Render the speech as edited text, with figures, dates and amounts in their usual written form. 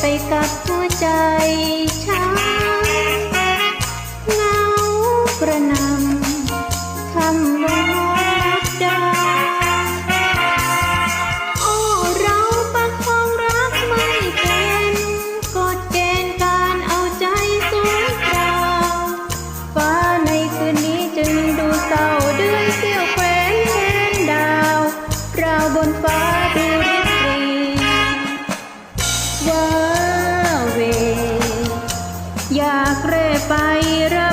ไปกับหัวใจฉันเหงากระหน่ำคำลงรักดาโอ้เราประคองรักไม่เป็นกฎเกณฑ์การเอาใจสวยกราวฟ้าในคืนนี้จึงดูเศร้าเดือนเสี้ยวแคว้นแทนดาวราวบนฟ้าดูริบหรี่อยากเร่ไปรั